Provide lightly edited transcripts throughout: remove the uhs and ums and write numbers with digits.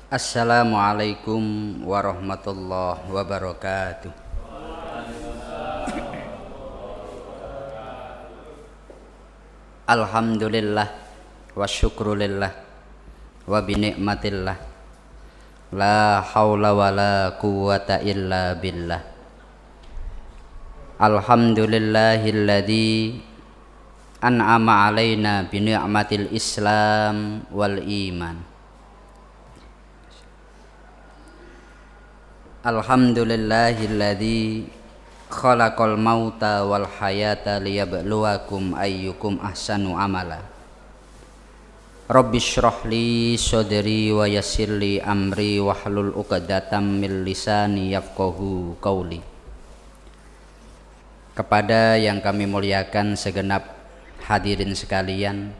Assalamualaikum warahmatullahi wabarakatuh. Alhamdulillah wa syukrulillah wa binikmatillah la haula wa la quwwata illa billah. Alhamdulillahilladzi an'ama alaina bi ni'matil Islam wal iman. Alhamdulillahilladzi khalaqal mauta wal hayata liyabluwakum ayyukum ahsanu amala. Rabbi shrah li sadri wa yassir li amri wahlul 'uqdatam min lisani yafqahu qauli. Kepada yang kami muliakan segenap hadirin sekalian,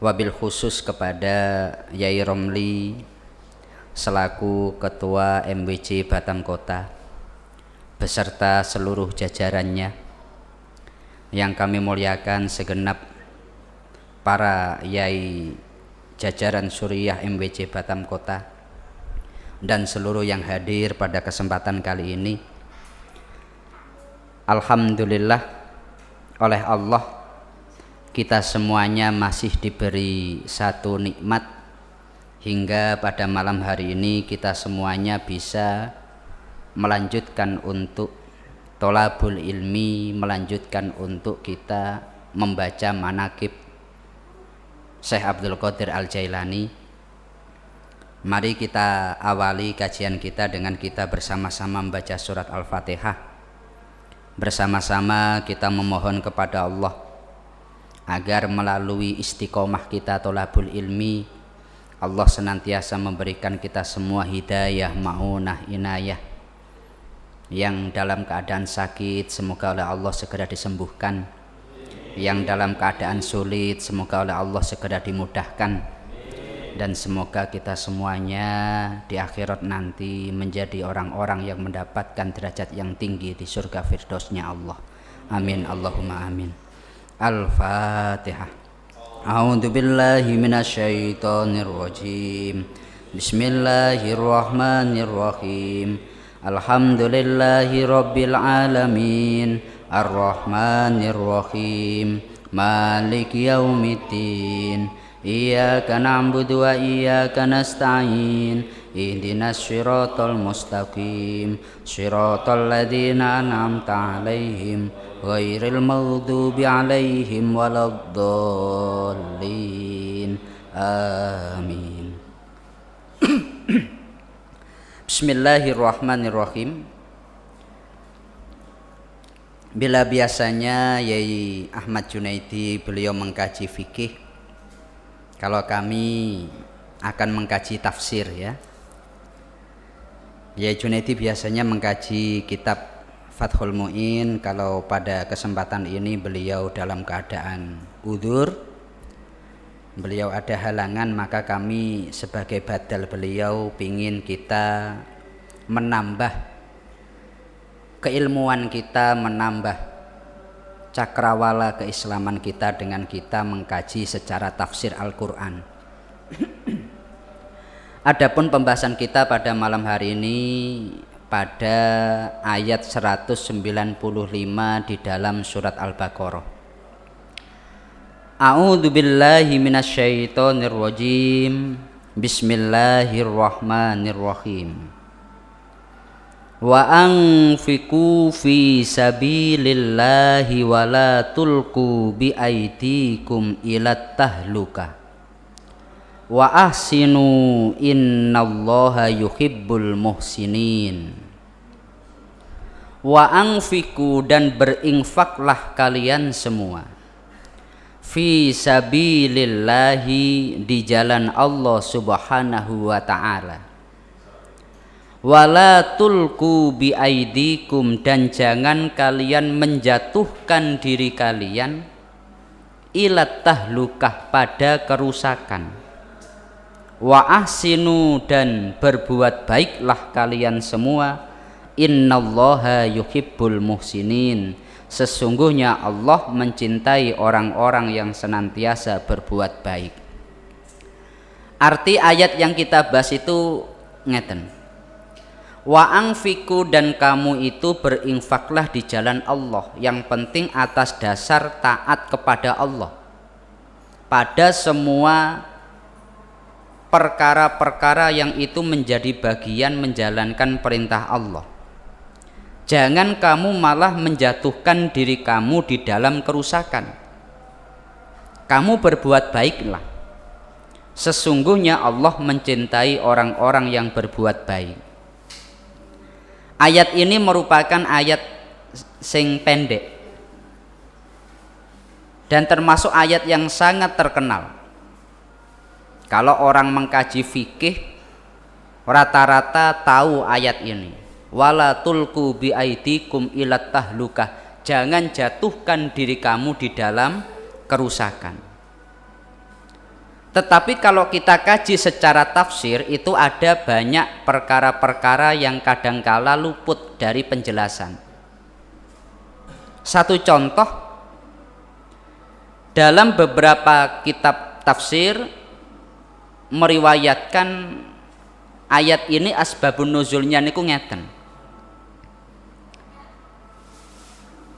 wabil khusus kepada Yai Romli selaku Ketua MWC Batam Kota beserta seluruh jajarannya, yang kami muliakan segenap para yai jajaran Suriah MWC Batam Kota dan seluruh yang hadir pada kesempatan kali ini. Alhamdulillah, oleh Allah kita semuanya masih diberi satu nikmat, hingga pada malam hari ini kita semuanya bisa melanjutkan untuk tholabul ilmi, melanjutkan untuk kita membaca manaqib Syekh Abdul Qadir Al-Jailani. Mari kita awali kajian kita dengan kita bersama-sama membaca surat Al-Fatihah. Bersama-sama kita memohon kepada Allah agar melalui istiqomah kita tholabul ilmi, Allah senantiasa memberikan kita semua hidayah, ma'unah, inayah. Yang dalam keadaan sakit, semoga oleh Allah segera disembuhkan. Yang dalam keadaan sulit, semoga oleh Allah segera dimudahkan. Dan semoga kita semuanya di akhirat nanti menjadi orang-orang yang mendapatkan derajat yang tinggi di surga firdausnya Allah. Amin, Allahumma amin. Al-Fatihah. A'udzu billahi minasyaitonir rajim. Bismillahirrahmanirrahim. Alhamdulillahi rabbil alamin. Arrahmanir rahim. Maliki yaumiddin. Iyyaka na'budu wa iyyaka nasta'in. Ihdinas siratal mustaqim. Siratal ladzina an'amta 'alaihim ghairil maghdubi 'alaihim waladdallin. Amin. Bismillahirrahmanirrahim. Bila biasanya Yai Ahmad Junaidi beliau mengkaji fikih, kalau kami akan mengkaji tafsir ya. Yai Junaidi biasanya mengkaji kitab Fathul Mu'in. Kalau pada kesempatan ini beliau dalam keadaan udzur, beliau ada halangan, maka kami sebagai badal beliau pingin kita menambah keilmuan kita, menambah cakrawala keislaman kita dengan kita mengkaji secara tafsir Al-Quran. Adapun pembahasan kita pada malam hari ini pada ayat 195 di dalam surat Al-Baqarah. A'udzu billahi minasyaitonir rajim. Bismillahirrahmanirrahim. Wa anfiqu fi sabilillahi wa la tulqu bi aydikum ilat tahlukah. Wa ahsinu innallaha yuhibbul muhsinin. Wa anfiqu, dan berinfaklah kalian semua, fi sabilillahi, di jalan Allah subhanahu wa ta'ala. Wala tulqu bi aidikum, dan jangan kalian menjatuhkan diri kalian ilat tahlukah, pada kerusakan. Wa ahsinu, dan berbuat baiklah kalian semua, innallaha yuhibbul muhsinin, sesungguhnya Allah mencintai orang-orang yang senantiasa berbuat baik. Arti ayat yang kita bahas itu ngeten. Wa angfiku, dan kamu itu berinfaklah di jalan Allah, yang penting atas dasar taat kepada Allah pada semua perkara-perkara yang itu menjadi bagian menjalankan perintah Allah. Jangan kamu malah menjatuhkan diri kamu di dalam kerusakan. Kamu berbuat baiklah, sesungguhnya Allah mencintai orang-orang yang berbuat baik. Ayat ini merupakan ayat sing pendek dan termasuk ayat yang sangat terkenal. Kalau orang mengkaji fikih rata-rata tahu ayat ini. Wala tulqu bi aidikum ilat tahlukah, jangan jatuhkan diri kamu di dalam kerusakan. Tetapi kalau kita kaji secara tafsir, itu ada banyak perkara-perkara yang kadangkala luput dari penjelasan. Satu contoh, dalam beberapa kitab tafsir meriwayatkan ayat ini asbabun nuzulnya niku ngeten.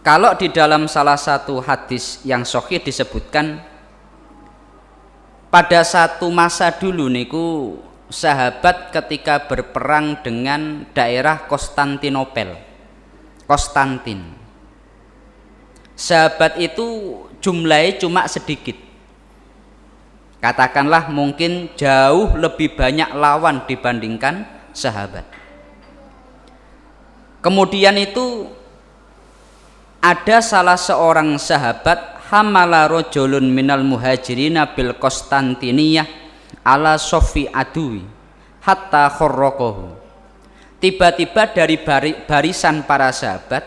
Kalau di dalam salah satu hadis yang sahih disebutkan, pada satu masa dulu niku sahabat ketika berperang dengan daerah Konstantinopel, Konstantin. Sahabat itu jumlahnya cuma sedikit. Katakanlah mungkin jauh lebih banyak lawan dibandingkan sahabat. Kemudian itu ada salah seorang sahabat, hamala rajulun minal muhajirina bil Konstantiniyah ala sofi adui hatta khorrokohu. Tiba-tiba dari barisan para sahabat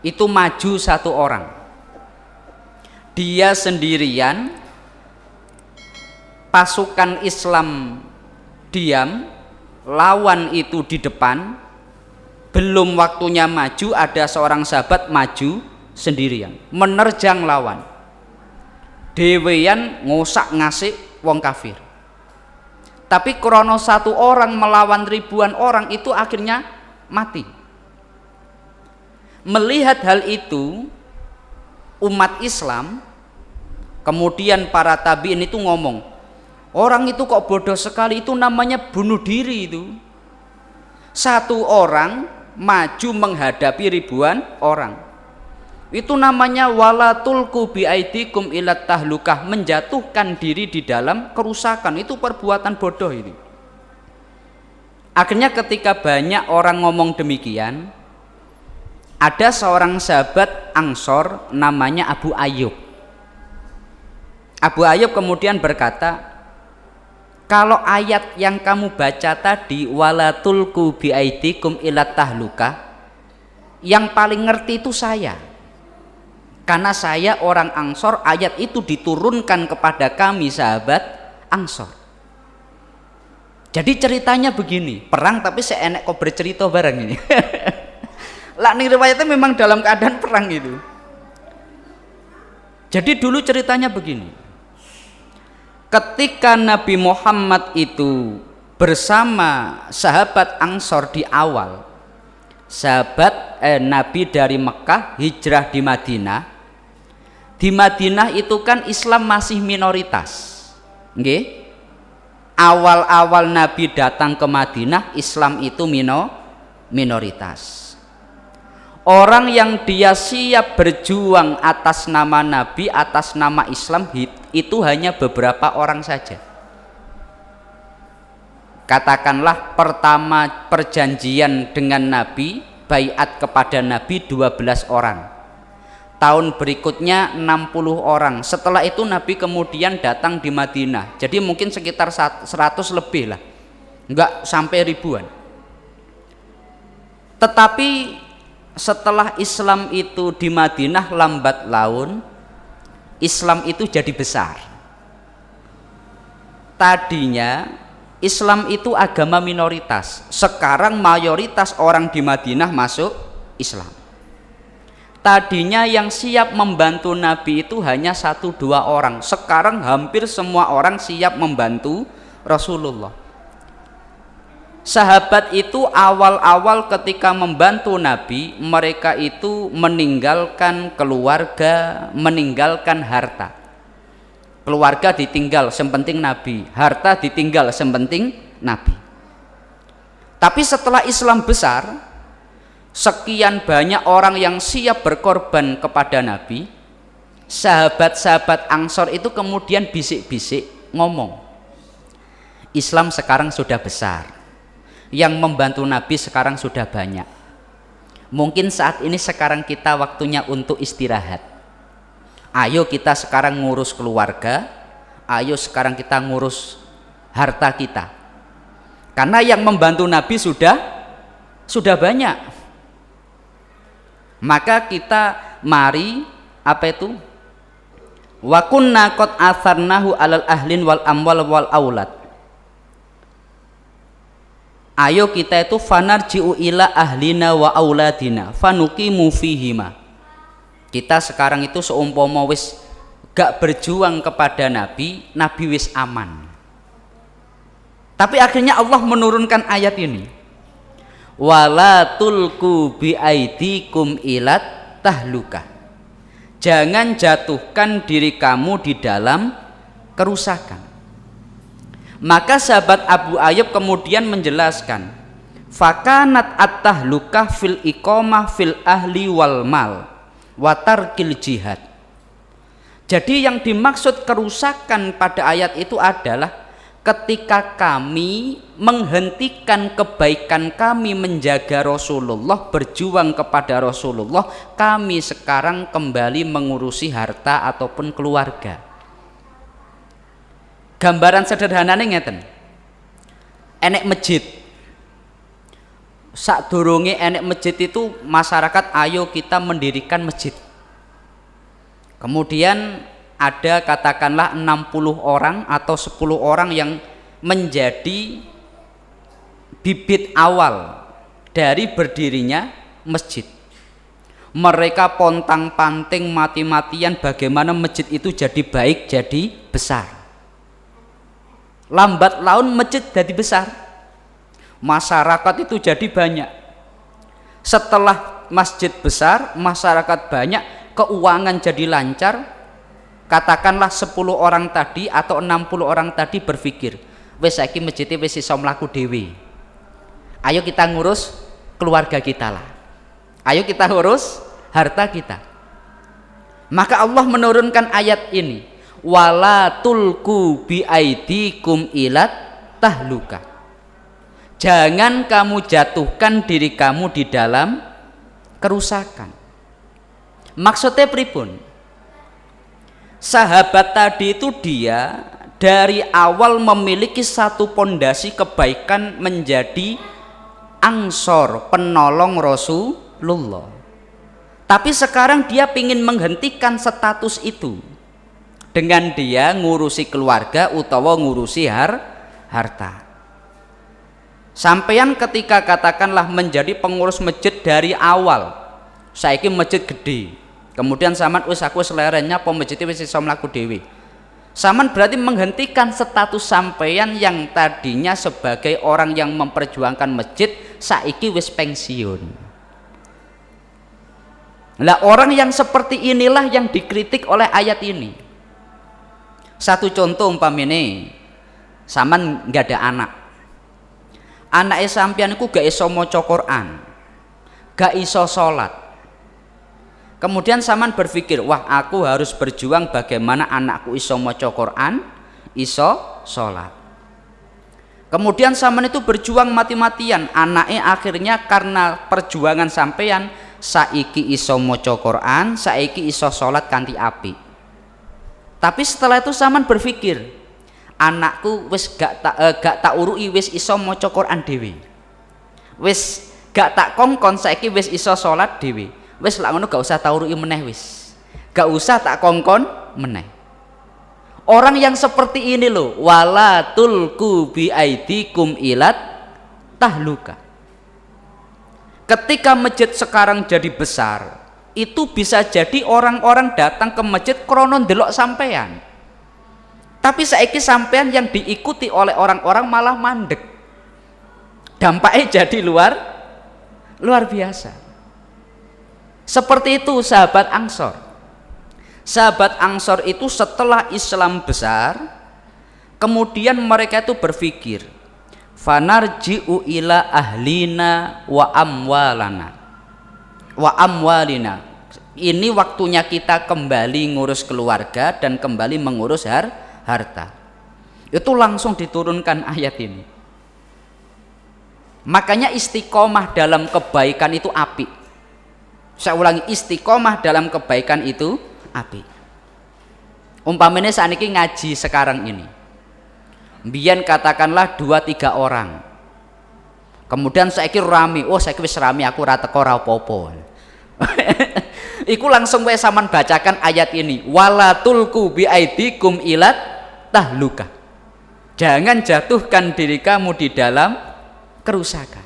itu maju satu orang. Dia sendirian, pasukan Islam diam, lawan itu di depan. Belum waktunya maju, ada seorang sahabat maju sendirian, menerjang lawan, dewean ngosak ngasih wong kafir. Tapi krono satu orang melawan ribuan orang, itu akhirnya mati. Melihat hal itu, umat Islam, kemudian para tabi'in itu ngomong, orang itu kok bodoh sekali, itu namanya bunuh diri itu. Satu orang maju menghadapi ribuan orang. Itu namanya wala tulqu bi aidikum ilat tahlukah, menjatuhkan diri di dalam kerusakan. Itu perbuatan bodoh itu. Akhirnya ketika banyak orang ngomong demikian, ada seorang sahabat Ansor namanya Abu Ayyub. Abu Ayyub kemudian berkata, kalau ayat yang kamu baca tadi wala tulqu bi aidikum ilat tahlukah, yang paling ngerti itu saya. Karena saya orang Ansor, ayat itu diturunkan kepada kami sahabat Ansor. Jadi ceritanya begini, perang tapi seenek kok bercerita bareng ini. Lah ning riwayatnya memang dalam keadaan perang itu. Jadi dulu ceritanya begini. Ketika Nabi Muhammad itu bersama sahabat Ansor di awal, Nabi dari Mekah hijrah di Madinah. Di Madinah itu kan Islam masih minoritas. Nggih. Awal-awal Nabi datang ke Madinah, Islam itu minoritas. Orang yang dia siap berjuang atas nama Nabi, atas nama Islam, itu hanya beberapa orang saja. Katakanlah pertama perjanjian dengan Nabi, baiat kepada Nabi 12 orang. Tahun berikutnya 60 orang. Setelah itu Nabi kemudian datang di Madinah. Jadi mungkin sekitar 100 lebih lah. Enggak sampai ribuan. Tetapi setelah Islam itu di Madinah lambat laun, Islam itu jadi besar. Tadinya Islam itu agama minoritas. Sekarang mayoritas orang di Madinah masuk Islam. Tadinya yang siap membantu Nabi itu hanya 1-2 orang. Sekarang hampir semua orang siap membantu Rasulullah. Sahabat itu awal-awal ketika membantu Nabi, mereka itu meninggalkan keluarga, meninggalkan harta. Keluarga ditinggal, sepenting Nabi. Harta ditinggal, sepenting Nabi. Tapi setelah Islam besar, sekian banyak orang yang siap berkorban kepada Nabi, sahabat-sahabat Ansor itu kemudian bisik-bisik ngomong, Islam sekarang sudah besar, yang membantu Nabi sekarang sudah banyak, mungkin saat ini sekarang kita waktunya untuk istirahat. Ayo kita sekarang ngurus keluarga, ayo sekarang kita ngurus harta kita, karena yang membantu Nabi sudah banyak. Maka kita mari wa kunna qad atharnahu alal ahlin wal amwal wal aulad. Ayo kita itu fanarji'u ila ahlina wa auladina fanuqimu fihima. Kita sekarang itu seumpama wis gak berjuang kepada Nabi, Nabi wis aman. Tapi akhirnya Allah menurunkan ayat ini, wala tulku bi aidikum ilat tahlukah. Jangan jatuhkan diri kamu di dalam kerusakan. Maka sahabat Abu Ayyub kemudian menjelaskan, fakanat at-tahlukah fil iqamah fil ahli wal mal wa tarkil jihad. Jadi yang dimaksud kerusakan pada ayat itu adalah ketika kami menghentikan kebaikan kami menjaga Rasulullah, berjuang kepada Rasulullah, kami sekarang kembali mengurusi harta ataupun keluarga. Gambaran sederhananya ngeten, enek masjid, sakdurunge enek masjid itu masyarakat ayo kita mendirikan masjid. Kemudian ada katakanlah 60 orang atau 10 orang yang menjadi bibit awal dari berdirinya masjid. Mereka pontang-panting mati-matian bagaimana masjid itu jadi baik, jadi besar. Lambat laun masjid jadi besar, masyarakat itu jadi banyak. Setelah masjid besar, masyarakat banyak, keuangan jadi lancar. Katakanlah 10 orang tadi atau 60 orang tadi berpikir, wes saiki masjid wis iso mlaku dhewe, ayo kita ngurus keluarga kita lah, ayo kita ngurus harta kita. Maka Allah menurunkan ayat ini, wala tulku bi aidikum ilat tahluka. Jangan kamu jatuhkan diri kamu di dalam kerusakan. Maksudnya pripun? Sahabat tadi itu dia dari awal memiliki satu pondasi kebaikan menjadi Ansor, penolong Rasulullah. Tapi sekarang dia ingin menghentikan status itu dengan dia ngurusi keluarga utawa ngurusi harta. Sampeyan ketika katakanlah menjadi pengurus masjid dari awal, saiki masjid gede, kemudian sampean wis aku selerenya apa masjid wis iso mlaku dhewe. Sampean berarti menghentikan status sampeyan yang tadinya sebagai orang yang memperjuangkan masjid, saiki wis pensiun. Lah orang yang seperti inilah yang dikritik oleh ayat ini. Satu contoh umpamine sampean nggak ada anak, anake sampeyan iku gak iso maca Quran, gak iso sholat. Kemudian sampean berpikir, wah aku harus berjuang bagaimana anakku iso maca Quran, iso sholat. Kemudian sampean itu berjuang mati-matian, anake akhirnya karena perjuangan sampeyan saiki iso maca Quran, saiki iso sholat kanthi apik. Tapi setelah itu sampean berpikir, anakku wis gak tak urui wis iso maca Quran dhewe, wis gak tak kongkon saiki wis iso salat dhewe, wis lak ngono gak usah tak urui meneh, wis gak usah tak kongkon meneh. Orang yang seperti ini loh, wala tulku bi aidikum ilat tahluka. Ketika masjid sekarang jadi besar, itu bisa jadi orang-orang datang ke masjid krono ndelok sampean. Tapi saiki sampean yang diikuti oleh orang-orang malah mandek. Dampaknya jadi luar biasa. Seperti itu sahabat Ansor. Sahabat Ansor itu setelah Islam besar, kemudian mereka itu berpikir, fanarji'u ila ahlina wa amwalina. Ini waktunya kita kembali ngurus keluarga dan kembali mengurus harta. Itu langsung diturunkan ayat ini. Makanya istiqomah dalam kebaikan itu apik. Saya ulangi, istiqomah dalam kebaikan itu apik. Umpamanya saat ini ngaji sekarang ini, mbiyen katakanlah 2-3 orang, kemudian saiki rame, oh saiki wis rame aku ora teko ora apa-apa. Iku langsung wae sampean bacakan ayat ini, wala tulqu bi aidikum ilat tahluka. Jangan jatuhkan diri kamu di dalam kerusakan.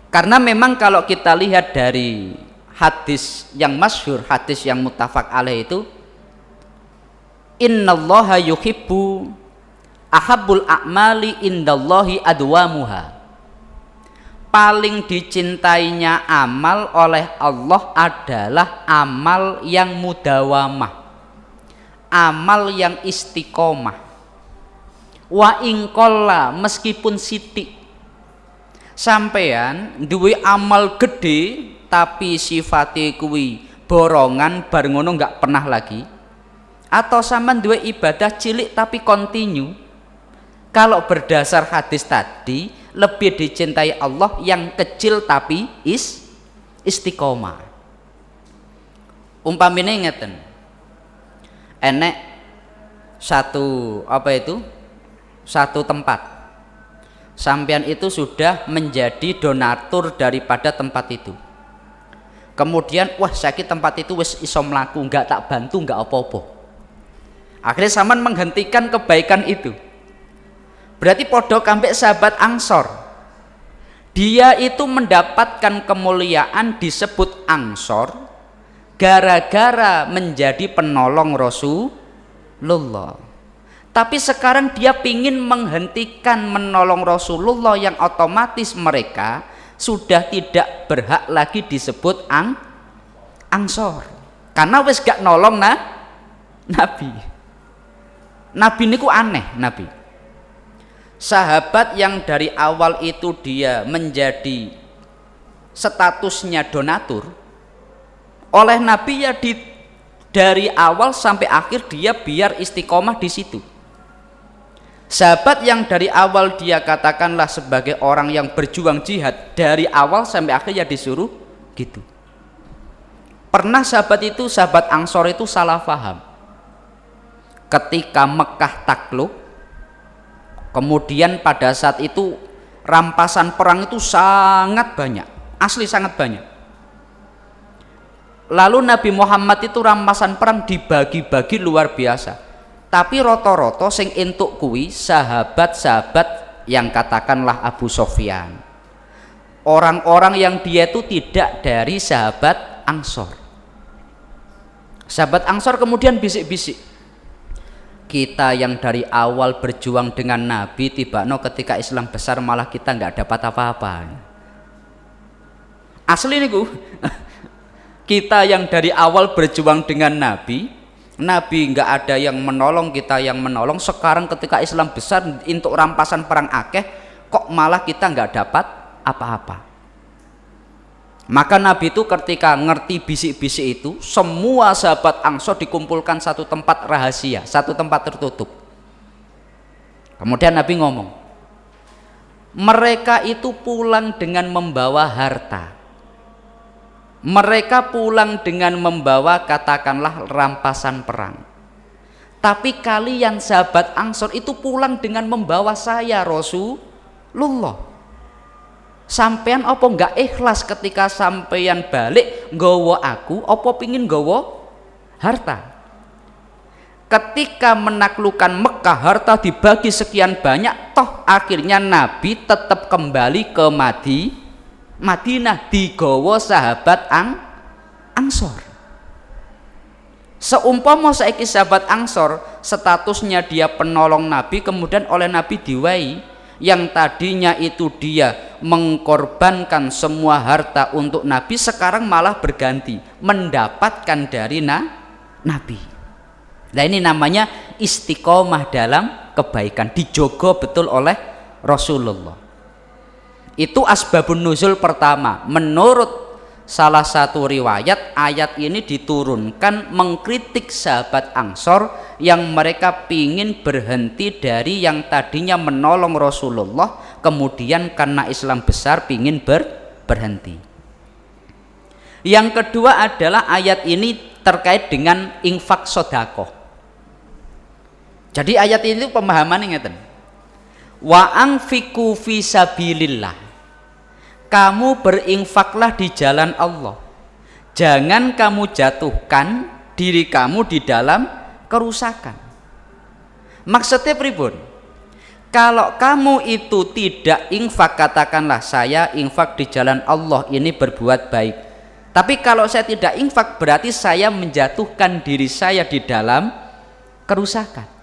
Karena memang kalau kita lihat dari hadis yang masyhur, hadis yang muttafaq alaih itu, innallaha yuhibbu ahabbul a'mali indallahi adwamuha. Paling dicintainya amal oleh Allah adalah amal yang mudawamah, amal yang istiqomah. Wa ingkolla, meskipun sitik. Sampean duwe amal gede tapi sifate kuwi borongan bar ngono enggak pernah lagi, atau sampean duwe ibadah cilik tapi kontinu. Kalau berdasar hadis tadi, lebih dicintai Allah yang kecil tapi istiqomah. Umpamine ngeten, enek satu tempat, sampean itu sudah menjadi donatur daripada tempat itu. Kemudian wah saiki tempat itu wis iso mlaku, enggak tak bantu enggak apa-apa. Akhirnya sampean menghentikan kebaikan itu. Berarti podo kambek sahabat Ansor. Dia itu mendapatkan kemuliaan disebut Ansor gara-gara menjadi penolong Rasulullah. Tapi sekarang dia pingin menghentikan menolong Rasulullah yang otomatis mereka sudah tidak berhak lagi disebut Ansor. Karena wis gak nolong Nabi. Nabi niku aneh, Nabi. Sahabat yang dari awal itu dia menjadi statusnya donatur, oleh Nabi ya dari awal sampai akhir dia biar istiqomah di situ. Sahabat yang dari awal dia katakanlah sebagai orang yang berjuang jihad, dari awal sampai akhir ya disuruh gitu. Pernah sahabat Ansor itu salah paham ketika Mekah takluk. Kemudian pada saat itu rampasan perang itu sangat banyak, asli sangat banyak. Lalu Nabi Muhammad itu rampasan perang dibagi-bagi luar biasa. Tapi roto-roto sing entuk kuwi sahabat-sahabat yang katakanlah Abu Sofyan. Orang-orang yang dia itu tidak dari sahabat Ansor. Sahabat Ansor kemudian bisik-bisik, kita yang dari awal berjuang dengan Nabi, tibakno ketika Islam besar malah kita nggak dapat apa-apa. Asli niku. Kita yang dari awal berjuang dengan Nabi nggak ada yang menolong, kita yang menolong. Sekarang ketika Islam besar untuk rampasan perang akeh, kok malah kita nggak dapat apa-apa. Maka Nabi itu ketika ngerti bisik-bisik itu, semua sahabat Ansor dikumpulkan satu tempat rahasia, satu tempat tertutup. Kemudian Nabi ngomong, mereka itu pulang dengan membawa harta. Mereka pulang dengan membawa katakanlah rampasan perang. Tapi kalian sahabat Ansor itu pulang dengan membawa saya Rasulullah. Sampean apa enggak ikhlas ketika sampean balik nggawa aku, apa pingin nggawa harta? Ketika menaklukkan Mekah, harta dibagi sekian banyak, toh akhirnya Nabi tetap kembali ke Madinah digawa sahabat Ansor. Seumpama saiki sahabat Ansor statusnya dia penolong Nabi, kemudian oleh Nabi diwai yang tadinya itu dia mengkorbankan semua harta untuk Nabi, sekarang malah berganti mendapatkan dari Nabi. Nah ini namanya istiqomah dalam kebaikan, dijogo betul oleh Rasulullah. Itu asbabun nuzul pertama. Menurut salah satu riwayat, ayat ini diturunkan mengkritik sahabat Ansor yang mereka pingin berhenti dari yang tadinya menolong Rasulullah, kemudian karena Islam besar pingin berhenti. Yang kedua adalah ayat ini terkait dengan infak sodakoh. Jadi ayat ini pemahamannya ngeten. Wa anfiqu fi sabilillah. Kamu berinfaklah di jalan Allah. Jangan kamu jatuhkan diri kamu di dalam kerusakan. Maksudnya pripun? Kalau kamu itu tidak infak, katakanlah saya infak di jalan Allah, ini berbuat baik. Tapi kalau saya tidak infak, berarti saya menjatuhkan diri saya di dalam kerusakan.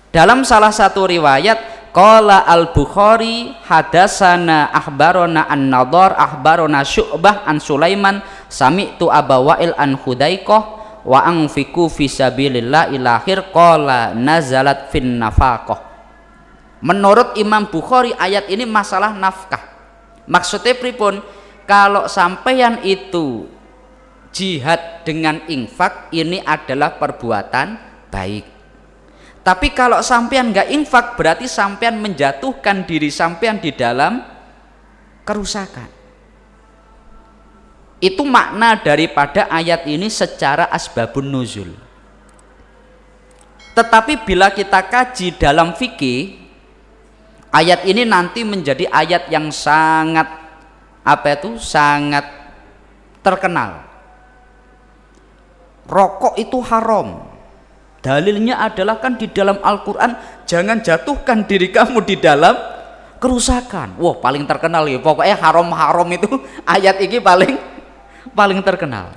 Dalam salah satu riwayat, qala al-Bukhari hadasana akhbarona an-Nadar akhbarona Syu'bah an Sulaiman sami'tu Aba Wa'il an Hudayqah wa anfiqu fi sabilillah ila akhir qala nazalat fin nafaqah. Menurut Imam Bukhari ayat ini masalah nafkah. Maksudnya pripun? Kalau sampeyan itu jihad dengan infak, ini adalah perbuatan baik. Tapi kalau sampean nggak infak, berarti sampean menjatuhkan diri sampean di dalam kerusakan. Itu makna daripada ayat ini secara asbabun nuzul. Tetapi bila kita kaji dalam fikih, ayat ini nanti menjadi ayat yang sangat sangat terkenal. Rokok itu haram. Dalilnya adalah kan di dalam Al-Quran, jangan jatuhkan diri kamu di dalam kerusakan. Wah, paling terkenal ya. Pokoknya haram-haram itu ayat ini paling terkenal.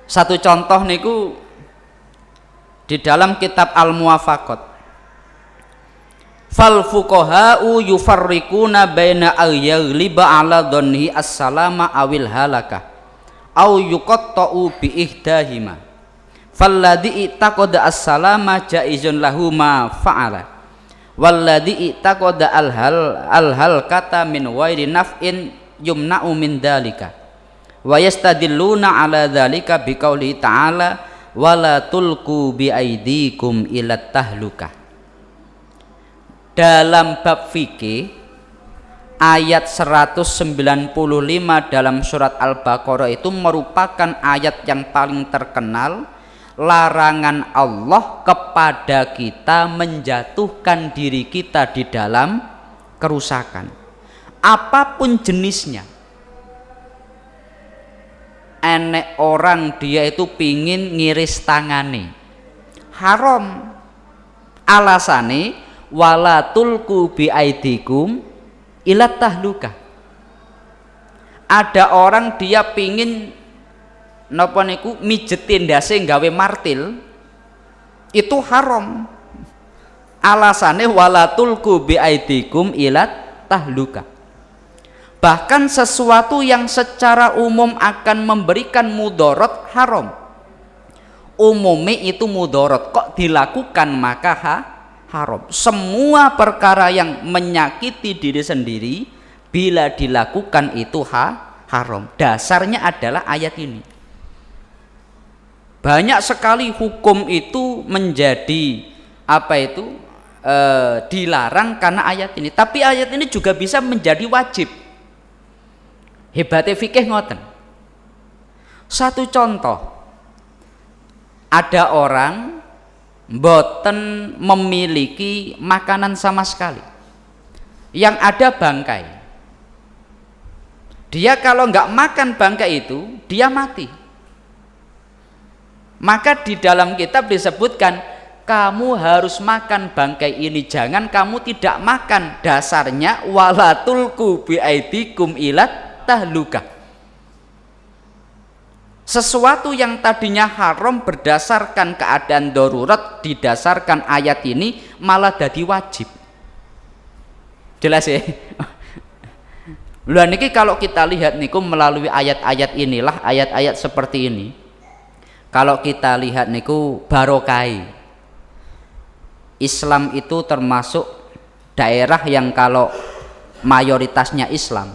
Satu contoh niku di dalam kitab Al-Muwafaqat. Fal fuqaha'u yufarriquna baina al-yaghliba ala dhanhi as-salama awil halakah au yuqatta'u bi ihdahima. Falladhi i'taqada as-salama jaizun lahu ma fa'ala walladhi i'taqada al-hal kata min ghairi naf'in yumna'u min dalika wa yastadilluna ala dalika biqauli ta'ala wala tulqu bi aidikum ila tahlukah. Dalam bab fikih ayat 195 dalam surat Al-Baqarah itu merupakan ayat yang paling terkenal, larangan Allah kepada kita menjatuhkan diri kita di dalam kerusakan apapun jenisnya. Enek orang dia itu pingin ngiris tangane, haram. Alasane wala tulqu bi aidikum ila tahlukah. Ada orang dia pingin napa niku mijetin ndase gawe martil, itu haram. Alasane wala tulqu bi aidikum ila tahluka. Bahkan sesuatu yang secara umum akan memberikan mudarat haram. Umumnya itu mudarat, kok dilakukan maka haram. Semua perkara yang menyakiti diri sendiri bila dilakukan itu haram. Dasarnya adalah ayat ini. Banyak sekali hukum itu menjadi dilarang karena ayat ini. Tapi ayat ini juga bisa menjadi wajib. Hebatnya fikih ngoten. Satu contoh, ada orang mboten memiliki makanan sama sekali, yang ada bangkai. Dia kalau nggak makan bangkai itu, dia mati. Maka di dalam kitab disebutkan kamu harus makan bangkai ini, jangan kamu tidak makan. Dasarnya wala tulqu bi aidikum ila tahlukah. Sesuatu yang tadinya haram berdasarkan keadaan darurat, didasarkan ayat ini malah jadi wajib. Jelas ya? Lah niki kalau kita lihat niku melalui ayat-ayat inilah, ayat-ayat seperti ini. Kalau kita lihat niku barokai. Islam itu termasuk daerah yang kalau mayoritasnya Islam,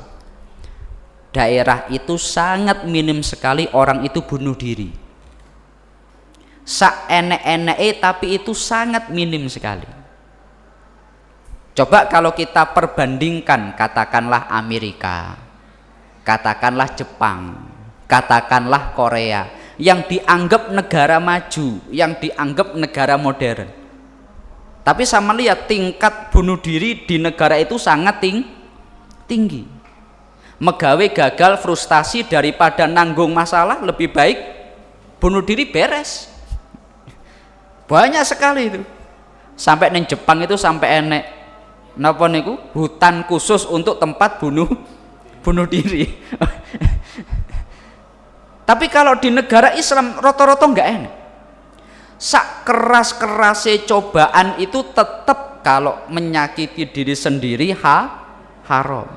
daerah itu sangat minim sekali orang itu bunuh diri. Sak enek-eneke tapi itu sangat minim sekali. Coba kalau kita perbandingkan, katakanlah Amerika, katakanlah Jepang, katakanlah Korea, yang dianggap negara maju, yang dianggap negara modern. Tapi sama lihat tingkat bunuh diri di negara itu sangat tinggi. Megawe gagal frustasi daripada nanggung masalah, lebih baik bunuh diri beres. Banyak sekali itu. Sampai neng Jepang itu sampai enek napa niku hutan khusus untuk tempat bunuh diri. Tapi kalau di negara Islam rata-rata enggak enek. Sak keras-kerase cobaan itu tetap kalau menyakiti diri sendiri haram.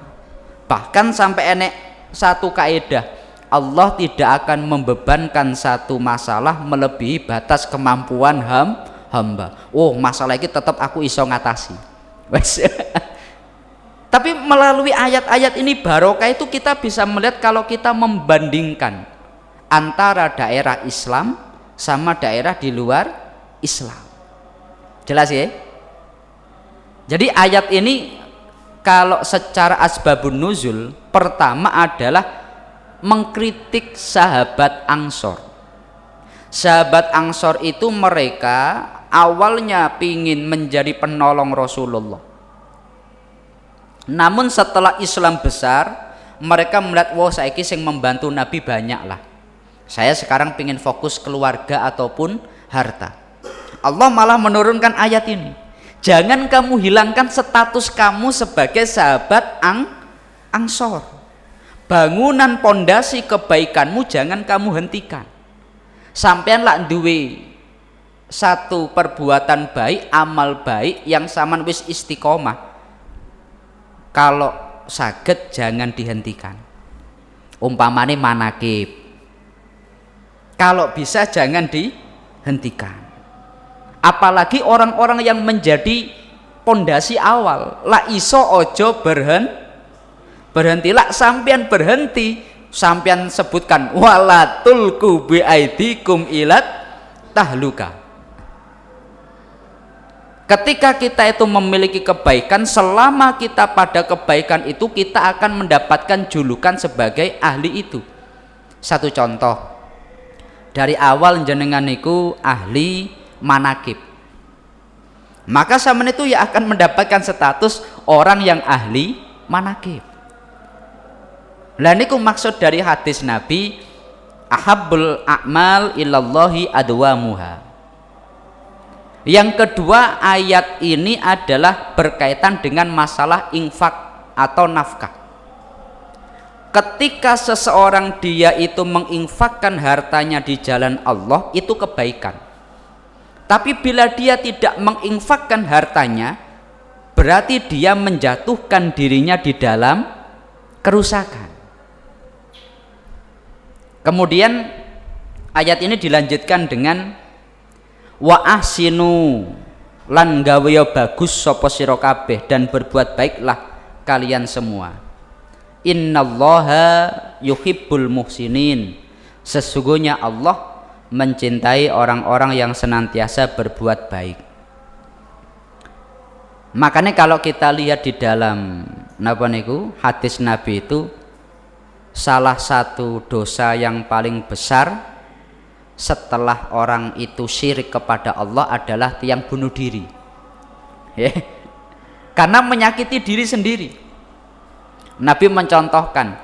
Bahkan sampai enek satu kaidah, Allah tidak akan membebankan satu masalah melebihi batas kemampuan hamba. Oh, masalah ini tetap aku iso ngatasi. Tapi melalui ayat-ayat ini barokah itu kita bisa melihat kalau kita membandingkan antara daerah Islam sama daerah di luar Islam. Jelas ya? Jadi ayat ini kalau secara asbabun nuzul, pertama adalah mengkritik sahabat Ansor. Sahabat Ansor itu mereka awalnya pingin menjadi penolong Rasulullah. Namun setelah Islam besar, mereka melihat, wah saiki sing membantu Nabi banyak lah. Saya sekarang pingin fokus keluarga ataupun harta. Allah malah menurunkan ayat ini. Jangan kamu hilangkan status kamu sebagai sahabat Ansor. Bangunan pondasi kebaikanmu jangan kamu hentikan. Sampean lak duwe satu perbuatan baik, amal baik yang saman wis istiqomah. Kalau saged jangan dihentikan. Umpamane manakib. Kalau bisa jangan dihentikan. Apalagi orang-orang yang menjadi pondasi awal, la iso ojo berhentilah sampean berhenti, sampean sebutkan walatul kubi aidikum ilat tahluka. Ketika kita itu memiliki kebaikan, selama kita pada kebaikan itu kita akan mendapatkan julukan sebagai ahli itu. Satu contoh, dari awal jenengan niku ahli manakib, maka sampean itu ya akan mendapatkan status orang yang ahli manakib. Lah niku maksud dari hadis Nabi, ahabbul a'mal ilallahi adwamuha. Yang kedua, ayat ini adalah berkaitan dengan masalah infak atau nafkah. Ketika seseorang dia itu menginfakkan hartanya di jalan Allah, itu kebaikan. Tapi bila dia tidak menginfakkan hartanya, berarti dia menjatuhkan dirinya di dalam kerusakan. Kemudian ayat ini dilanjutkan dengan wa ahsinu lan gawe bagus sapa sira kabeh dan berbuat baiklah kalian semua. Innallaha yuhibbul muhsinin. Sesungguhnya Allah mencintai orang-orang yang senantiasa berbuat baik. Makanya kalau kita lihat di dalam napa niku hadis Nabi itu, salah satu dosa yang paling besar setelah orang itu syirik kepada Allah adalah yang bunuh diri. Karena menyakiti diri sendiri. Nabi mencontohkan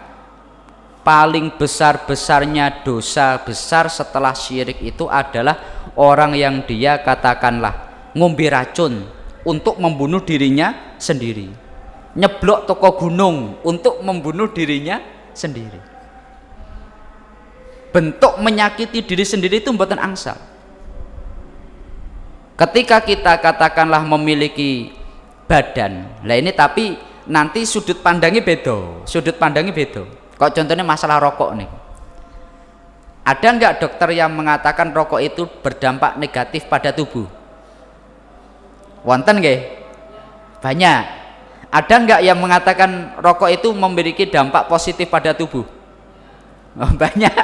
paling besar-besarnya dosa besar setelah syirik itu adalah orang yang dia katakanlah ngombe racun untuk membunuh dirinya sendiri, nyeblok toko gunung untuk membunuh dirinya sendiri. Bentuk menyakiti diri sendiri itu mboten angsal. Ketika kita katakanlah memiliki badan, lah ini tapi nanti sudut pandangnya beda, Kok contohnya masalah rokok nih. Ada nggak dokter yang mengatakan rokok itu berdampak negatif pada tubuh? Wonten nggih? Banyak. Ada nggak yang mengatakan rokok itu memiliki dampak positif pada tubuh? Oh, banyak.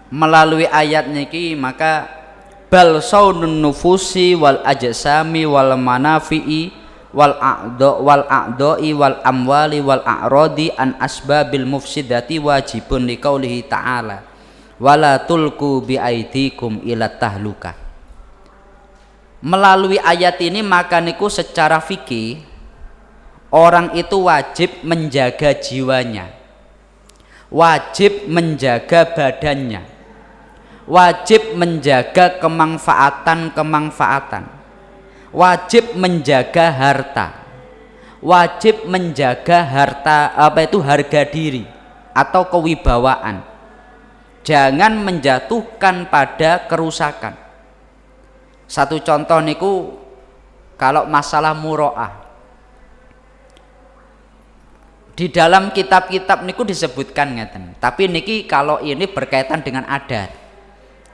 Melalui ayat niki maka bal saunun nufusi wal ajsami wal manafi'i wal a'dha'i wal amwali wal a'radi an asbabil mufsidati wajibun liqaulihi ta'ala wala tulku bi aidikum ila tahluka. Melalui ayat ini maka niku secara fikih orang itu wajib menjaga jiwanya, wajib menjaga badannya, wajib menjaga kemanfaatan, wajib menjaga harta, wajib menjaga harga diri atau kewibawaan. Jangan menjatuhkan pada kerusakan. Satu contoh niku kalau masalah muro'ah, di dalam kitab-kitab niku disebutkan ngeten. Tapi niki kalau ini berkaitan dengan adat.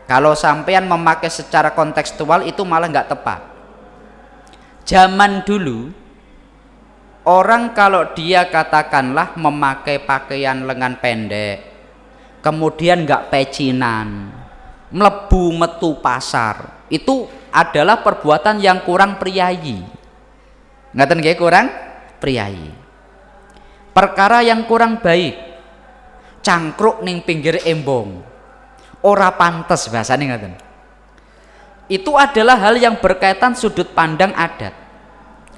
Kalau sampean memakai secara kontekstual itu malah nggak tepat. Zaman dulu orang kalau dia katakanlah memakai pakaian lengan pendek, kemudian nggak pecinan, mlebu metu pasar, itu adalah perbuatan yang kurang priayi. Ngaten nggih, kurang priayi. Perkara yang kurang baik. Cangkruk ning pinggir embong. Ora pantes bahasane ngoten. Itu adalah hal yang berkaitan sudut pandang adat.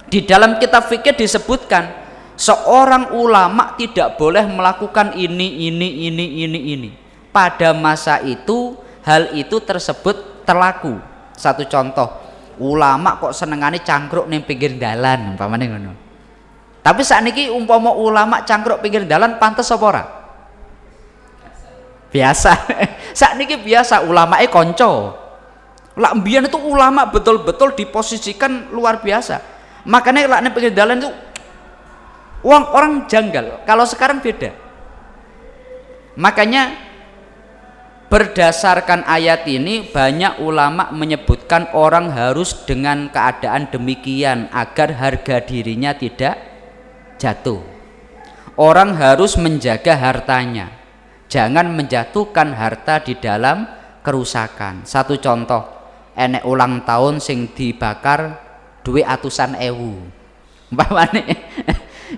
Di dalam kitab fikih disebutkan seorang ulama tidak boleh melakukan ini. Pada masa itu hal itu tersebut terlaku. Satu contoh, ulama kok senengane cangkruk ning pinggir dalan umpamane ngono. Tapi sakniki umpama ulama cangkruk pinggir dalan pantes apa ora? Biasa. Sakniki biasa, ulamae konco. Lah mbiyen itu ulama betul-betul diposisikan luar biasa. Makanya lak ning pinggir dalan itu orang janggal. Kalau sekarang beda. Makanya berdasarkan ayat ini banyak ulama menyebutkan orang harus dengan keadaan demikian agar harga dirinya tidak jatuh. Orang harus menjaga hartanya. Jangan menjatuhkan harta di dalam kerusakan. Satu contoh, enek ulang tahun sing dibakar duit atusan ewu. Umpamane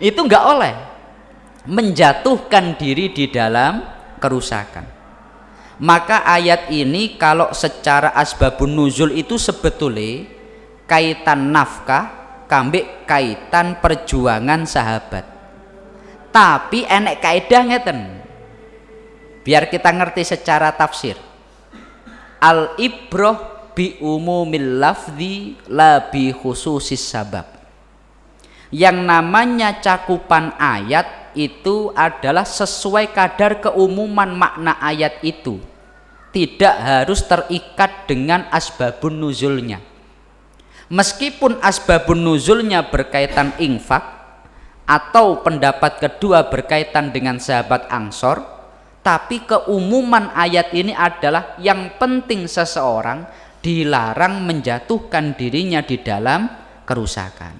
itu enggak oleh menjatuhkan diri di dalam kerusakan. Maka ayat ini kalau secara asbabun nuzul itu sebetulnya kaitan nafkah kambik kaitan perjuangan sahabat. Tapi enek kaidah ngeten. Biar kita ngerti secara tafsir. Al ibrah bi umumil lafzi la bi khususis sabab. Yang namanya cakupan ayat itu adalah sesuai kadar keumuman makna ayat itu. Tidak harus terikat dengan asbabun nuzulnya. Meskipun asbabun nuzulnya berkaitan infak atau pendapat kedua berkaitan dengan sahabat Ansor, tapi keumuman ayat ini adalah yang penting seseorang dilarang menjatuhkan dirinya di dalam kerusakan.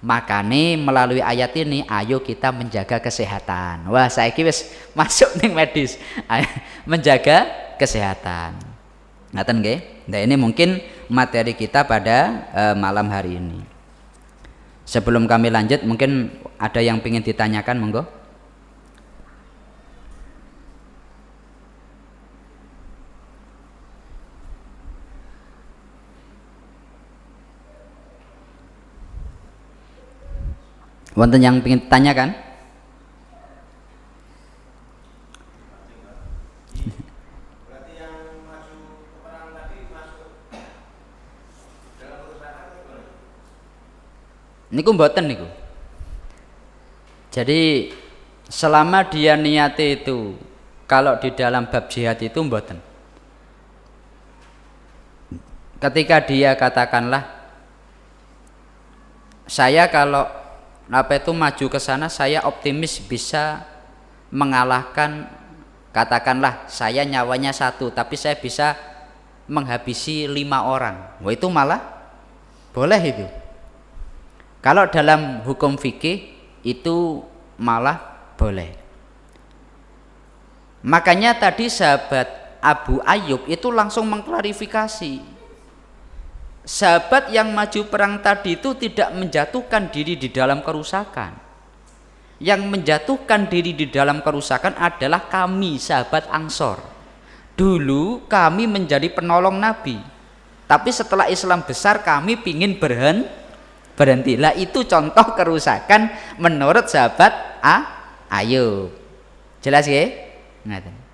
Makanya melalui ayat ini ayo kita menjaga kesehatan. Wah, saiki wis masuk ning medis. Menjaga kesehatan. Ngaten nggih? Nah, ini mungkin materi kita pada malam hari ini. Sebelum kami lanjut, mungkin ada yang ingin ditanyakan, monggo. Wonten yang ingin tanyakan? Niku mboten niku. Jadi selama dia niate itu kalau di dalam bab jihad itu mboten. Ketika dia katakanlah saya kalau apa itu maju ke sana saya optimis bisa mengalahkan, katakanlah saya nyawanya 1 tapi saya bisa menghabisi 5 orang. Wah itu malah boleh itu. Kalau dalam hukum fikih itu malah boleh. Makanya tadi sahabat Abu Ayyub itu langsung mengklarifikasi. Sahabat yang maju perang tadi itu tidak menjatuhkan diri di dalam kerusakan. Yang menjatuhkan diri di dalam kerusakan adalah kami sahabat Ansor. Dulu kami menjadi penolong Nabi. Tapi setelah Islam besar kami pingin berhenti. Lah itu contoh kerusakan menurut sahabat Ayub. Jelas ya? Ngaten.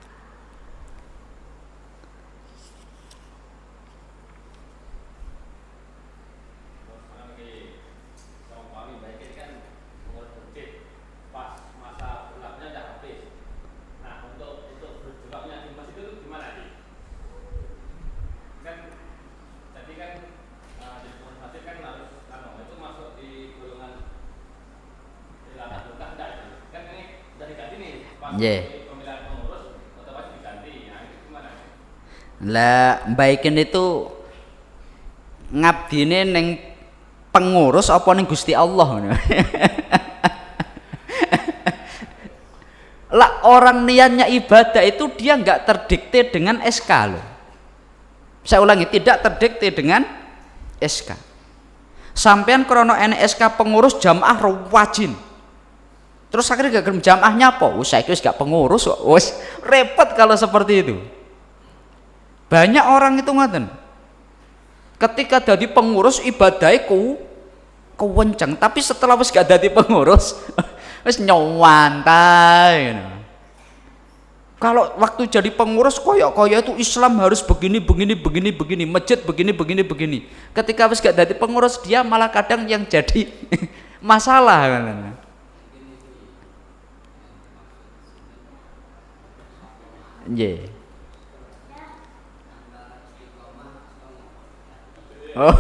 Lah baikin itu ngabdine ning pengurus apa ning Gusti Allah. Lah orang niatnya ibadah itu dia nggak terdikte dengan SK loh. Saya ulangi, tidak terdikte dengan SK. Sampean krono NSK pengurus jamaah wajin. Terus akhirnya gak jamaahnya apa? Saya wis gak pengurus, wis repot kalau seperti itu. Banyak orang itu ngaten. Ketika jadi pengurus ibadahku kewenceng, tapi setelah wis gak jadi pengurus wis nyawantai. Kalau waktu jadi pengurus koyok itu Islam harus begini, masjid begini. Ketika wis gak jadi pengurus dia malah kadang yang jadi masalah. Oh.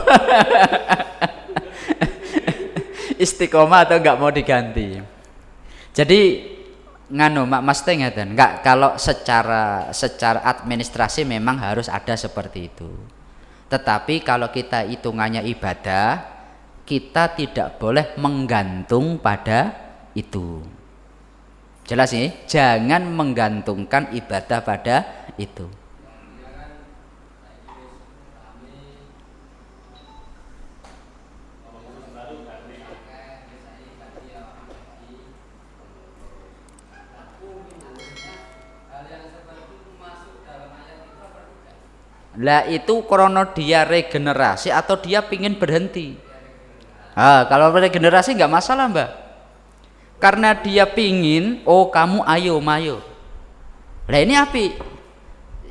Istiqomah atau nggak mau diganti. Jadi nganu mak mas teh ngeten, nggak, kalau secara administrasi memang harus ada seperti itu. Tetapi kalau kita hitungannya ibadah, kita tidak boleh menggantung pada itu. Jelas ini, jangan menggantungkan ibadah pada itu. Lah itu krono dia regenerasi atau dia pingin berhenti. Kalau regenerasi nggak masalah mbak, karena dia pingin, oh kamu ayo mayo. Lah ini api.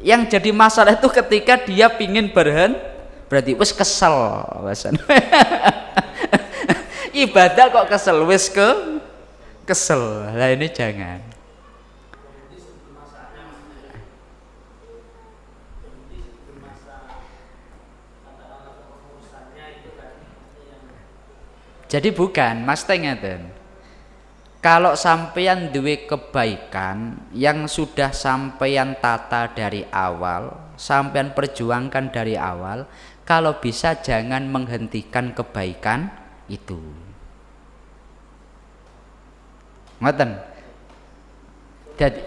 Yang jadi masalah itu ketika dia pingin berhenti wis kesel wasan. Ibadah kok kesel, wis kesel. Lah ini jangan. Jadi bukan, Mas ngeten. Kalau sampeyan duwe kebaikan yang sudah sampeyan tata dari awal, sampeyan perjuangkan dari awal, kalau bisa jangan menghentikan kebaikan itu. Ngoten. Jadi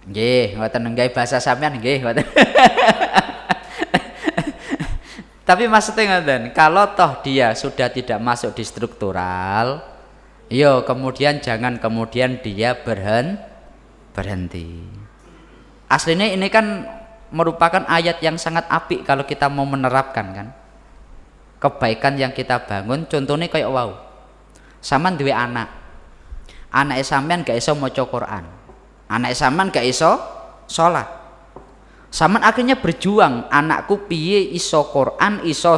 nggih, ngoten nggih bahasa sampean nggih ngoten. Tapi maksudnya ngoten, kalau toh dia sudah tidak masuk di struktural, Yo, kemudian jangan kemudian dia berhenti. Aslinya ini kan merupakan ayat yang sangat apik kalau kita mau menerapkan kan. Kebaikan yang kita bangun contohnya kayak wow. Sampean duwe anak. Anake sampean gak iso maca Quran. Anake sampean gak iso salat. Sampean akhirnya berjuang, anakku piye iso Quran, iso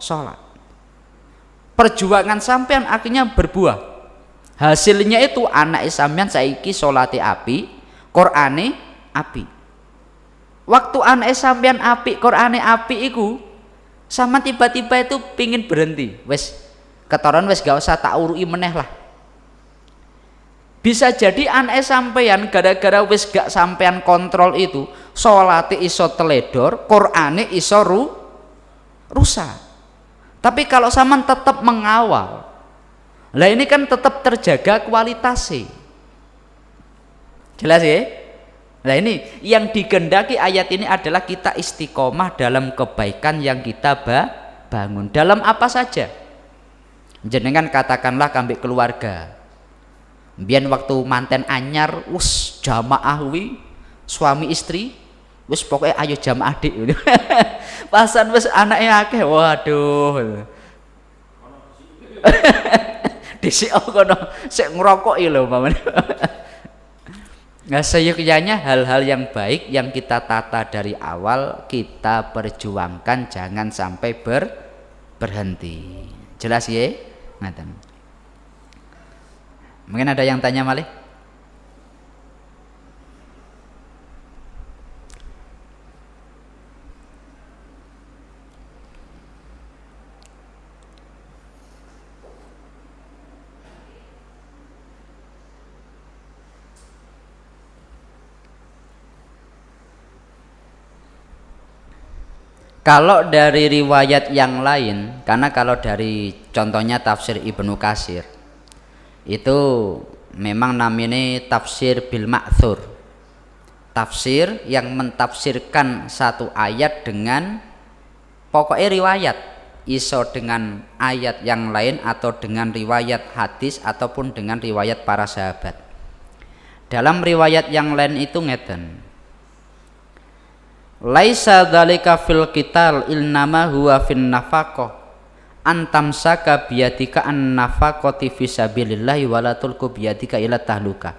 salat. Perjuangan sampean akhirnya berbuah. Hasilnya itu anak sampean saiki salate api, Qur'ane api. Waktu anak sampean api, Qur'ane api iku sama tiba-tiba itu pingin berhenti. Wes ketoran wes gak usah tak urui meneh lah. Bisa jadi anak sampean gara-gara wes gak sampean kontrol itu, salate iso teledor, Qur'ane iso rusak. Tapi kalau sampean tetap mengawal, lah ini kan tetap terjaga kualitasnya. Jelas ya? Nah ini yang digendaki ayat ini adalah kita istiqomah dalam kebaikan yang kita bangun. Dalam apa saja. Jenengan katakanlah kambik keluarga. Biyen waktu manten anyar, jamaah wi, suami istri, wis pokoknya ayo jamaah dik. Pasan wis anaknya akeh, waduh. Disik kono sik ngrokoki lho paman. Nah, seyogyanya hal-hal yang baik yang kita tata dari awal kita perjuangkan, jangan sampai berhenti. Jelas ya? Ngaten. Mungkin ada yang tanya malih? Kalau dari riwayat yang lain, karena kalau dari contohnya tafsir Ibnu Katsir itu memang namanya tafsir bil ma'thur, tafsir yang mentafsirkan satu ayat dengan pokoknya riwayat, iso dengan ayat yang lain atau dengan riwayat hadis ataupun dengan riwayat para sahabat. Dalam riwayat yang lain itu ngeten, laisa dzalika fil qital innama huwa fin nafaqah antamsaka biyadika an nafaqati fisabilillahi wala tulqu biyadika ila tahluka.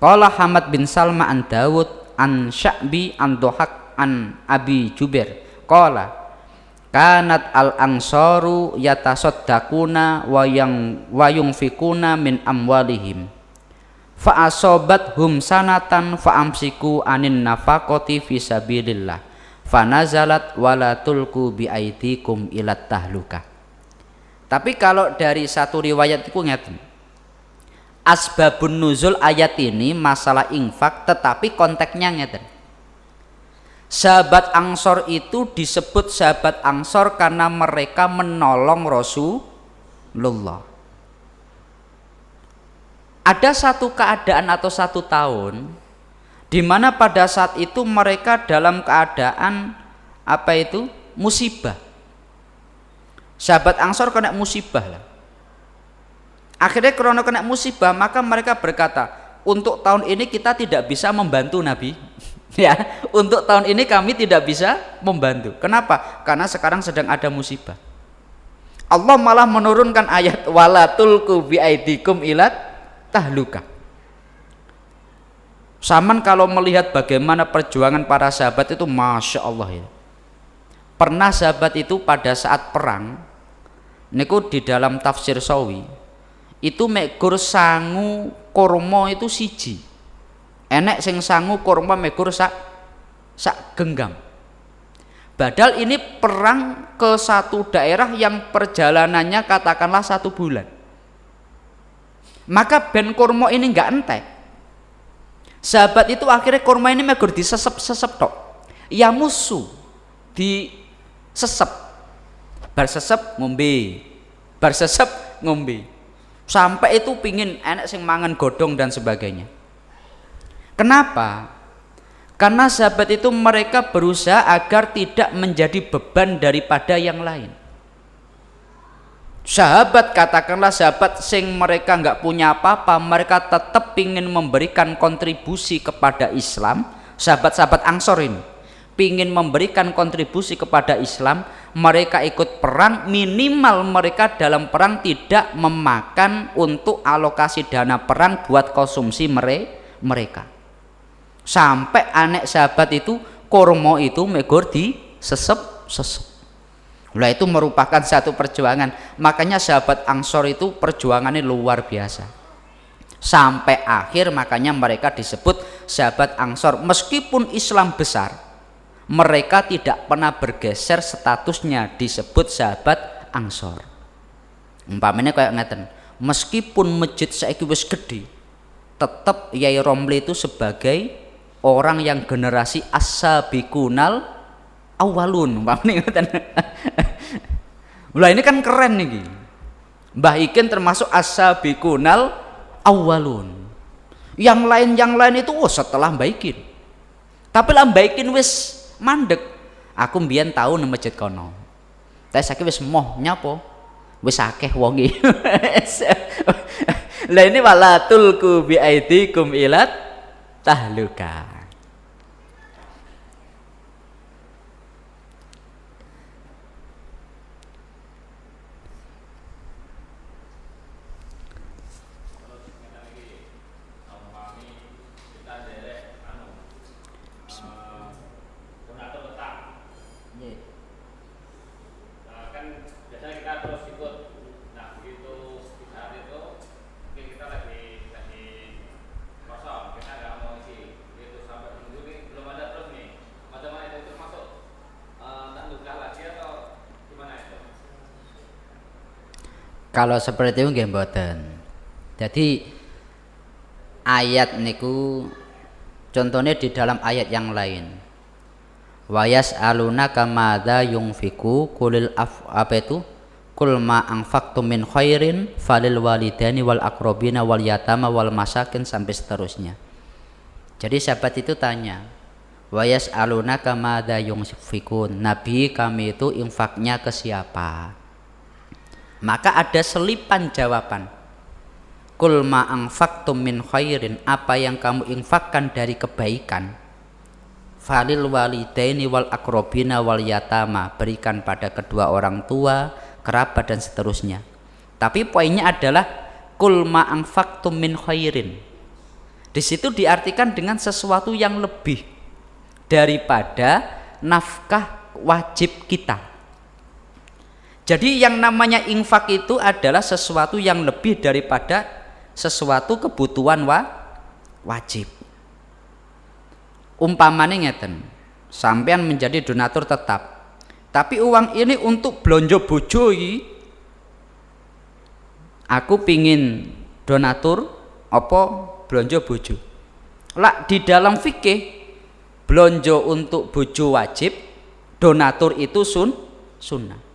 Qala Hamad bin Salma an Dawud an Sya'bi an Dohak an Abi Jubair qala kanat al ansaru yatasaddaquna wa yunfikuna min amwalihim fa asobathum sanatan fa amsiku anin nafaqati fisabilillah fa nazalat wala tulqu bi aidikum ila tahluka. Tapi kalau dari satu riwayat itu ngeten, asbabun nuzul ayat ini masalah infak, tetapi konteksnya ngeten. Sahabat Ansor itu disebut sahabat Ansor karena mereka menolong Rasulullah. Ada satu keadaan atau satu tahun di mana pada saat itu mereka dalam keadaan apa itu? Musibah. Sahabat Ansor kena musibah lah. Akhirnya karena kena musibah maka mereka berkata, untuk tahun ini kita tidak bisa membantu Nabi. Ya, untuk tahun ini kami tidak bisa membantu. Kenapa? Karena sekarang sedang ada musibah. Allah malah menurunkan ayat wala tulqu bi aidikum ila tahluka. Saman kalau melihat bagaimana perjuangan para sahabat itu, masya Allah ya. Pernah sahabat itu pada saat perang niku di dalam tafsir Sawi itu megur sangu kurma itu siji, enek sing sangu kurma megur sak genggam. Padahal ini perang ke satu daerah yang perjalanannya katakanlah 1 bulan. Maka ben kurma ini enggak entek. Sahabat itu akhirnya kurma ini megur disesep-sesep tok. Ya musuh disesep. Bar sesep ngombe, bar sesep ngombe, sampai itu pingin enak sing mangan godong dan sebagainya. Kenapa? Karena sahabat itu mereka berusaha agar tidak menjadi beban daripada yang lain. Sahabat, katakanlah sahabat sing mereka nggak punya apa-apa, mereka tetap ingin memberikan kontribusi kepada Islam. Sahabat-sahabat Ansor ini ingin memberikan kontribusi kepada Islam, mereka ikut perang, minimal mereka dalam perang tidak memakan untuk alokasi dana perang buat konsumsi mereka. Sampai anak sahabat itu kormo itu megor di sesep. Nah, itu merupakan satu perjuangan. Makanya sahabat Ansor itu perjuangannya luar biasa. Sampai akhir makanya mereka disebut sahabat Ansor. Meskipun Islam besar, mereka tidak pernah bergeser statusnya disebut sahabat Ansor. Umpamanya kayak ngeten, meskipun masjid saiki wis gede, tetap Yai Romli itu sebagai orang yang generasi as-sabiqunal awalun. Umpamanya ngeten. Lah ini kan keren nih. Mbah Ikin termasuk as-sabiqunal awalun. Yang lain itu setelah Mbah Ikin. Tapi lah Mbah Ikin wis mandek. Aku mbiyen tau nang masjid kono. Tapi saiki wis moh nyapa? Wis akeh wonge. Lah ini walatulku bi aidikum ilat tahluka. Kalau seperti itu nggih mboten. Jadi ayat niku contohnya di dalam ayat yang lain. Wa yas'alunaka madza yunfiku qulil apa itu? Qul ma anfaqtum min khairin falil walidaini wal aqrabina wal yatama wal masakin sampai seterusnya. Jadi sahabat itu tanya, wa yas'alunaka madza yunfikun. Nabi kami itu infaknya ke siapa? Maka ada selipan jawaban. Kul ma anfaqtum min khairin, apa yang kamu infakkan dari kebaikan. Falil walidaini wal aqrabina wal yatama, berikan pada kedua orang tua, kerabat dan seterusnya. Tapi poinnya adalah kul ma anfaqtum min khairin. Di situ diartikan dengan sesuatu yang lebih daripada nafkah wajib kita. Jadi yang namanya infak itu adalah sesuatu yang lebih daripada sesuatu kebutuhan wajib. Umpamanya ngeten, sampean menjadi donatur tetap, tapi uang ini untuk blonjo bojo iki, aku pingin donatur apa blonjo bojo. Lah di dalam fikih blonjo untuk bojo wajib, donatur itu sunnah.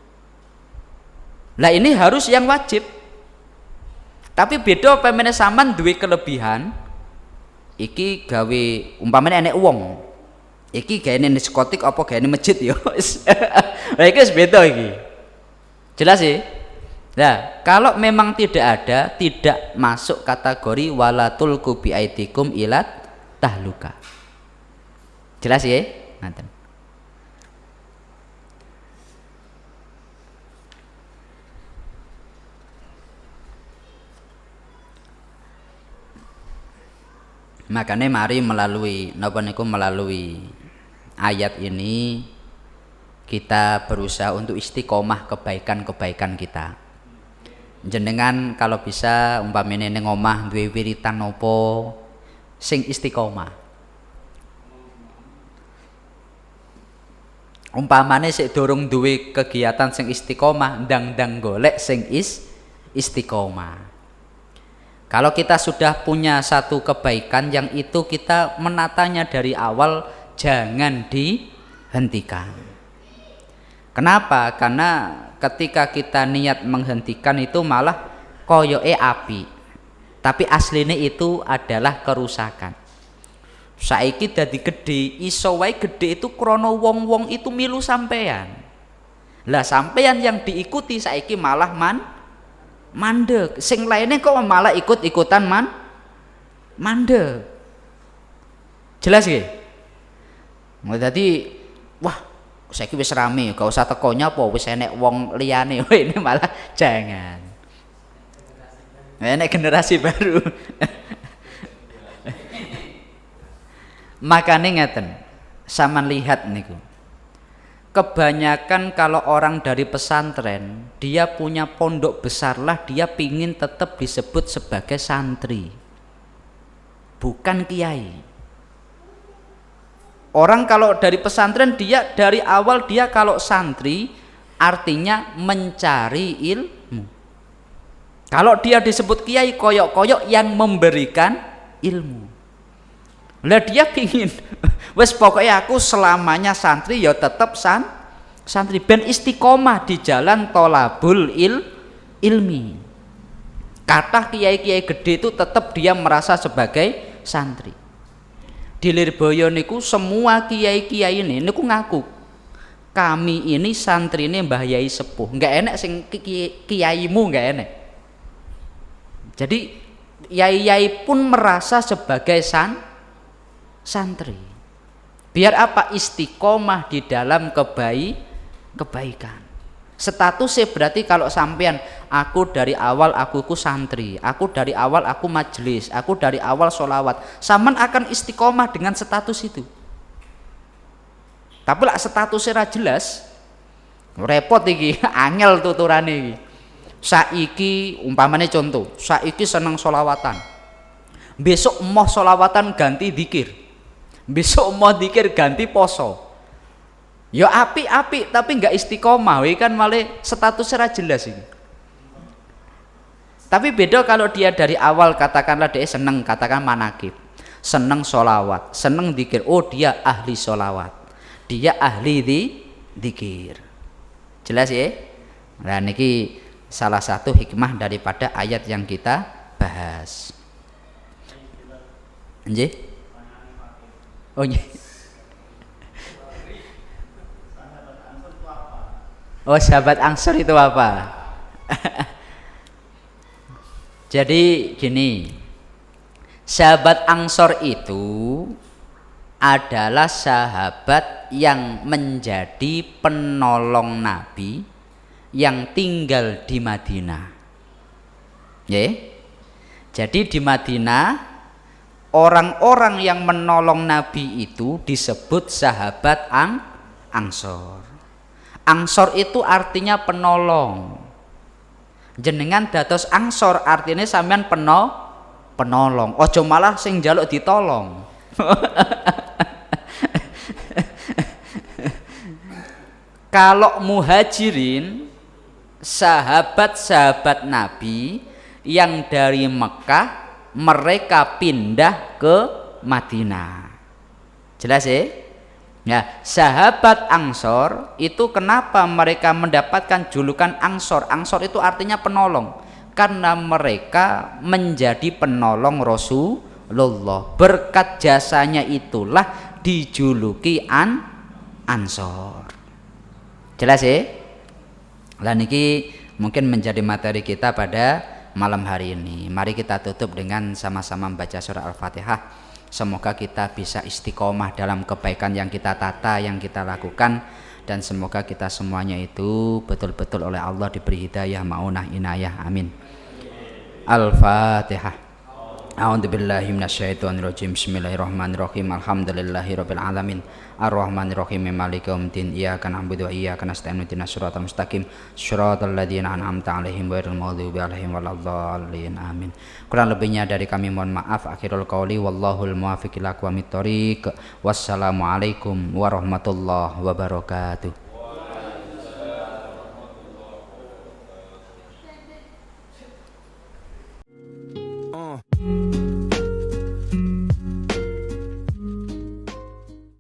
Lah ini harus yang wajib. Tapi beda pemene sampean duwe kelebihan. Iki gawe umpamane enek wong. Iki gaene diskotik apa gaene masjid ya. Lah iki wis beda iki. Jelas sih? Nah, kalau memang tidak ada, tidak masuk kategori walatul kubi aidikum ilat tahluka. Jelas ya? Nanten. Makanya mari melalui ayat ini kita berusaha untuk istiqomah kebaikan-kebaikan kita. Jenengan kalau bisa umpamane ning omah duwe wiritan apa sing istiqomah. Umpamane sik durung duwe kegiatan sing istiqomah, ndang-ndang golek sing istiqomah. Kalau kita sudah punya satu kebaikan yang itu kita menatanya dari awal, jangan dihentikan. Kenapa? Karena ketika kita niat menghentikan itu malah koyoke api, tapi aslinya itu adalah kerusakan. Saiki dadi gede, iso wae gede itu krono wong-wong itu milu sampean. Lah sampean yang diikuti saiki malah mandek. Sing lainnya kok malah ikut-ikutan mandek. Jelas nggih? Dadi wah, saiki wis rame, gak usah tekonya apa wis enek wong liyane. Ini malah jangan. Enek generasi baru. Makanya ngeten, sampean lihat niku. Kebanyakan kalau orang dari pesantren, dia punya pondok besar lah, dia pingin tetap disebut sebagai santri, bukan kiai. Orang kalau dari pesantren, dia dari awal dia kalau santri artinya mencari ilmu. Kalau dia disebut kiai, koyok-koyok yang memberikan ilmu. Lah dia pingin wes pokoknya aku selamanya santri ya tetap santri ben istiqomah di jalan tolabul ilmi. Kata kiai-kiai gede itu tetap dia merasa sebagai santri. Di Lirboyo niku semua kiai-kiai ini niku ngaku kami ini santri ini Mbah Yai Sepuh, nggak enak sing kiaimu nggak enak. Jadi yai-yai pun merasa sebagai santri. Biar apa? Istiqomah di dalam kebaikan. Statusnya berarti kalau sampean aku dari awal aku santri, aku dari awal aku majelis, aku dari awal sholawat, sampean akan istiqomah dengan status itu. Tapi lah statusnya ra jelas, repot iki, angel tuturane iki. Saiki umpamane contoh, saiki seneng sholawatan, besok mau sholawatan ganti dzikir, besok mau dzikir ganti poso. Ya api-api tapi nggak istiqomah, kan malah statusnya ra jelas ini. Tapi beda kalau dia dari awal katakanlah dia seneng, katakan manakib, seneng sholawat, seneng dzikir, oh dia ahli sholawat, dia ahli dzikir. Jelas ya? Nah niki salah satu hikmah daripada ayat yang kita bahas. Nggih? Oh nggih. Oh, sahabat Ansor itu apa? Jadi gini, sahabat Ansor itu adalah sahabat yang menjadi penolong Nabi yang tinggal di Madinah. Ya. Jadi di Madinah orang-orang yang menolong Nabi itu disebut sahabat Ansor. Ansor itu artinya penolong. Jenengan dados Ansor artinya sampean penolong. Ojo malah sing njaluk ditolong. Kalau muhajirin, sahabat-sahabat Nabi yang dari Mekah mereka pindah ke Madinah. Jelas ya? Ya, sahabat Ansor itu kenapa mereka mendapatkan julukan Ansor? Ansor itu artinya penolong, karena mereka menjadi penolong Rasulullah. Berkat jasanya itulah dijuluki Ansor. Jelas ya? Lah niki mungkin menjadi materi kita pada malam hari ini. Mari kita tutup dengan sama-sama membaca surah Al-Fatihah. Semoga kita bisa istiqomah dalam kebaikan yang kita tata, yang kita lakukan, dan semoga kita semuanya itu betul-betul oleh Allah diberi hidayah, maunah, inayah. Amin. Al-Fatihah. A'udzubillahi minasyaitonirrajim. Bismillahirrahmanirrahim. Alhamdulillahirabbil alamin. Arrahmanirrahim. Maliki yaumiddin. Iyyaka na'budu wa iyyaka nasta'in. Ihdinas siratal mustaqim. Shiratal ladzina an'amta 'alaihim ghairil maghdubi 'alaihim waladdallin. Amin. Kurang lebihnya dari kami mohon maaf. Akhirul qauli wallahul muwaffiq ila aqwamit thoriq. Wassalamualaikum warahmatullahi wabarakatuh.